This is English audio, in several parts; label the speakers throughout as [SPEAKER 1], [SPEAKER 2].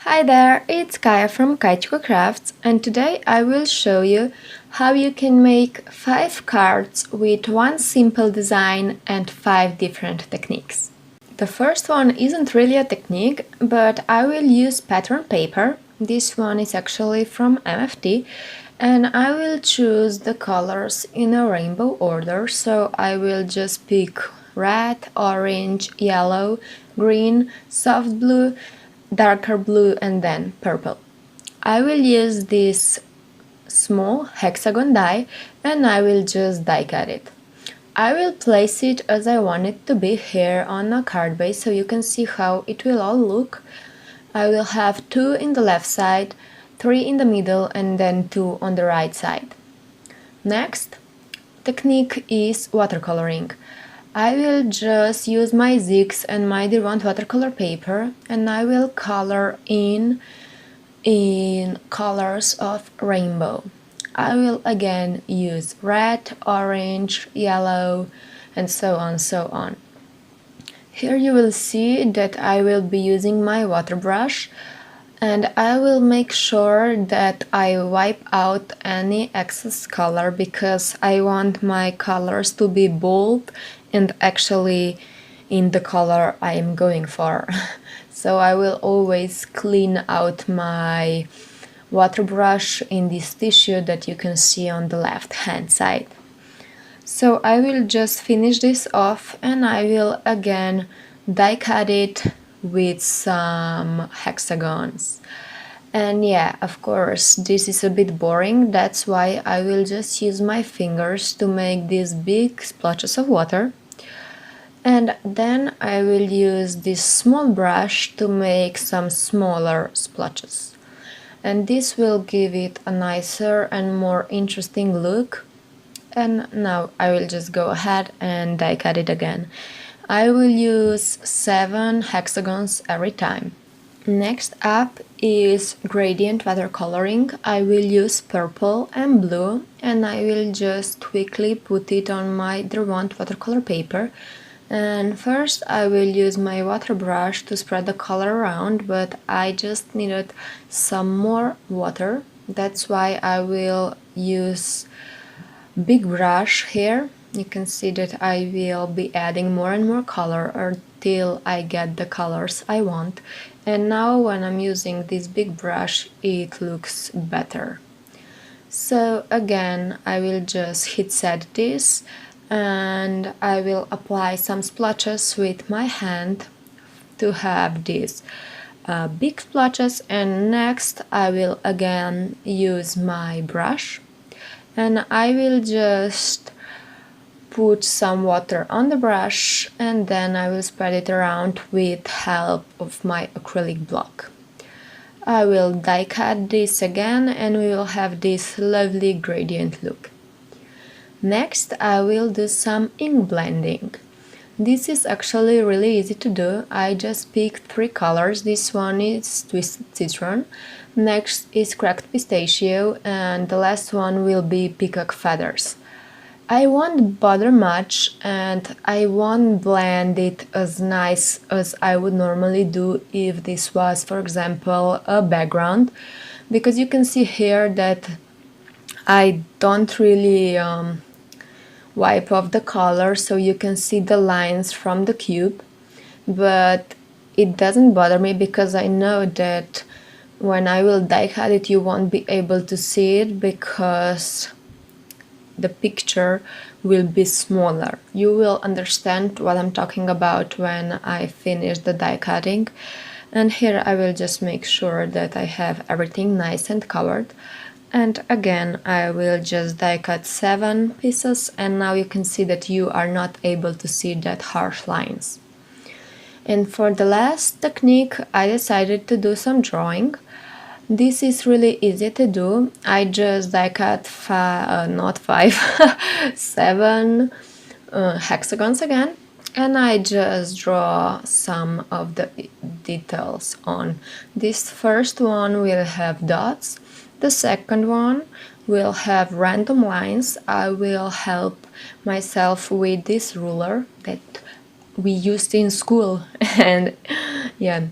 [SPEAKER 1] Hi there, it's Kaya from kajcyika.crafts, and today I will show you how you can make 5 cards with one simple design and 5 different techniques. The first one isn't really a technique, but I will use pattern paper. This one is actually from MFT, and I will choose the colors in a rainbow order, so I will just pick red, orange, yellow, green, soft blue, darker blue, and then purple. I will use this small hexagon die and I will just die cut it. I will place it as I want it to be here on a card base so you can see how it will all look. I will have 2 in the left side, 3 in the middle, and then 2 on the right side. Next technique is watercoloring. I will just use my Zix and my Derwent watercolor paper and I will color in colors of rainbow. I will again use red, orange, yellow, and so on. Here you will see that I will be using my water brush, and I will make sure that I wipe out any excess color because I want my colors to be bold and actually in the color I am going for. So I will always clean out my water brush in this tissue that you can see on the left hand side. So I will just finish this off and I will again die cut it with some hexagons. And yeah, of course, this is a bit boring, that's why I will just use my fingers to make these big splotches of water. And then I will use this small brush to make some smaller splotches. And this will give it a nicer and more interesting look. And now I will just go ahead and die cut it again. I will use 7 hexagons every time. Next up is gradient watercoloring. I will use purple and blue and I will just quickly put it on my Derwent watercolor paper. And first I will use my water brush to spread the color around, but I just needed some more water. That's why I will use big brush here. You can see that I will be adding more and more color until I get the colors I want. And now when I'm using this big brush, it looks better. So again, I will just hit set this and I will apply some splotches with my hand to have these big splotches, and next I will again use my brush and I will just put some water on the brush and then I will spread it around with help of my acrylic block. I will die cut this again and we will have this lovely gradient look. Next I will do some ink blending. This is actually really easy to do. I just picked 3 colors. This one is Twisted Citron, next is Cracked Pistachio, and the last one will be Peacock Feathers. I won't bother much and I won't blend it as nice as I would normally do if this was, for example, a background, because you can see here that I don't really wipe off the color so you can see the lines from the cube, but it doesn't bother me because I know that when I will die cut it you won't be able to see it because the picture will be smaller. You will understand what I'm talking about when I finish the die cutting. And here I will just make sure that I have everything nice and covered. And again I will just die cut 7 pieces, and now you can see that you are not able to see that harsh lines. And for the last technique I decided to do some drawing. This is really easy to do. I just die cut 7 hexagons again, and I just draw some of the details on. This first one will have dots, the second one will have random lines. I will help myself with this ruler that we used in school and yeah.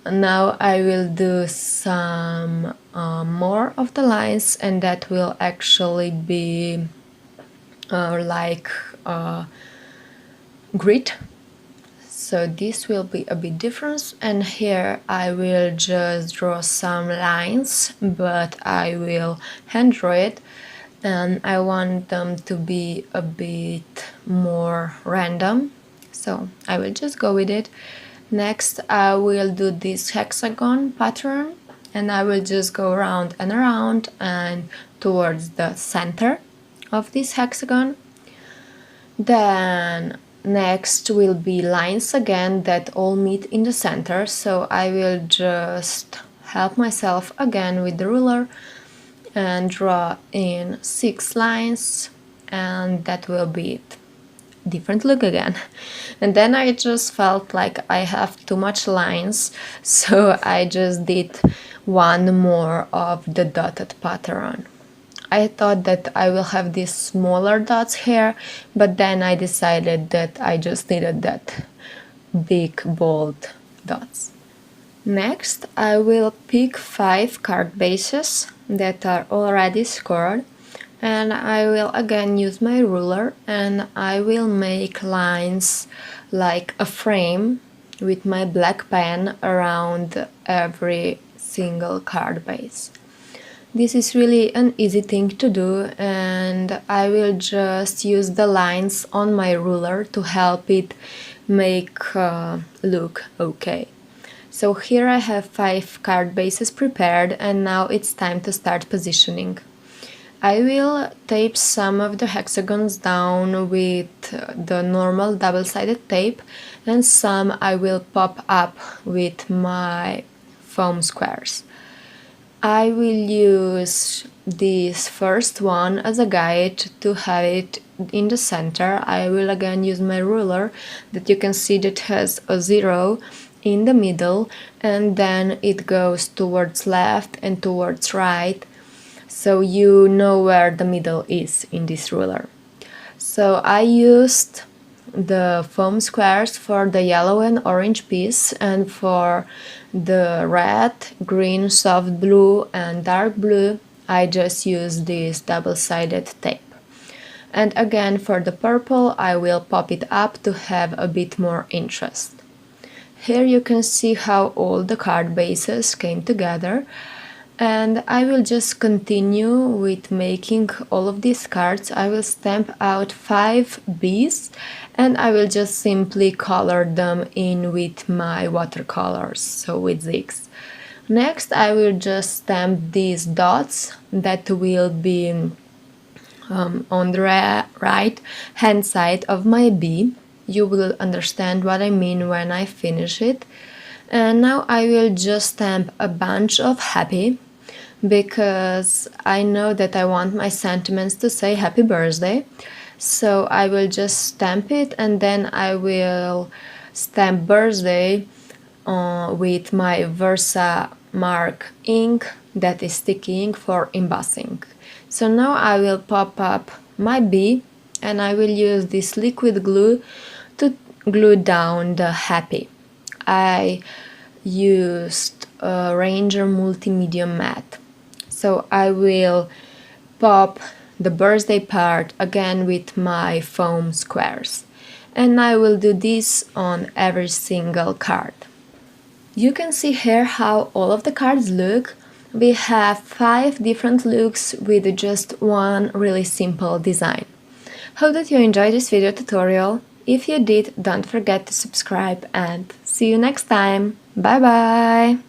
[SPEAKER 1] now I will do some more of the lines, and that will actually be like grid. So this will be a bit different, and here I will just draw some lines, but I will hand draw it, and I want them to be a bit more random, so I will just go with it. Next I will do this hexagon pattern, and I will just go around and around and towards the center of this hexagon. Then next will be lines again that all meet in the center, so I will just help myself again with the ruler and draw in 6 lines, and that will be it. Different look again. And then I just felt like I have too much lines, so I just did one more of the dotted pattern. I thought that I will have these smaller dots here, but then I decided that I just needed that big bold dots. Next I will pick 5 card bases that are already scored, and I will again use my ruler, and I will make lines like a frame with my black pen around every single card base. This is really an easy thing to do, and I will just use the lines on my ruler to help it make look okay. So here I have 5 card bases prepared, and now it's time to start positioning. I will tape some of the hexagons down with the normal double-sided tape, and some I will pop up with my foam squares. I will use this first one as a guide to have it in the center. I will again use my ruler that you can see that has a 0 in the middle, and then it goes towards left and towards right, so you know where the middle is in this ruler. So I used the foam squares for the yellow and orange piece, and for the red, green, soft blue and dark blue I just used this double-sided tape. And again for the purple I will pop it up to have a bit more interest. Here you can see how all the card bases came together, and I will just continue with making all of these cards. I will stamp out 5 bees, and I will just simply color them in with my watercolors, so with Zix. Next I will just stamp these dots that will be on the right hand side of my bee. You will understand what I mean when I finish it. And now I will just stamp a bunch of happy, because I know that I want my sentiments to say happy birthday. So I will just stamp it, and then I will stamp birthday with my Versamark ink, that is sticky ink for embossing. So now I will pop up my bee, and I will use this liquid glue to glue down the happy. I used a Rayher multimedia matte. So I will pop the birthday part again with my foam squares, and I will do this on every single card. You can see here how all of the cards look. We have 5 different looks with just one really simple design. Hope that you enjoyed this video tutorial. If you did, don't forget to subscribe, and see you next time. Bye bye!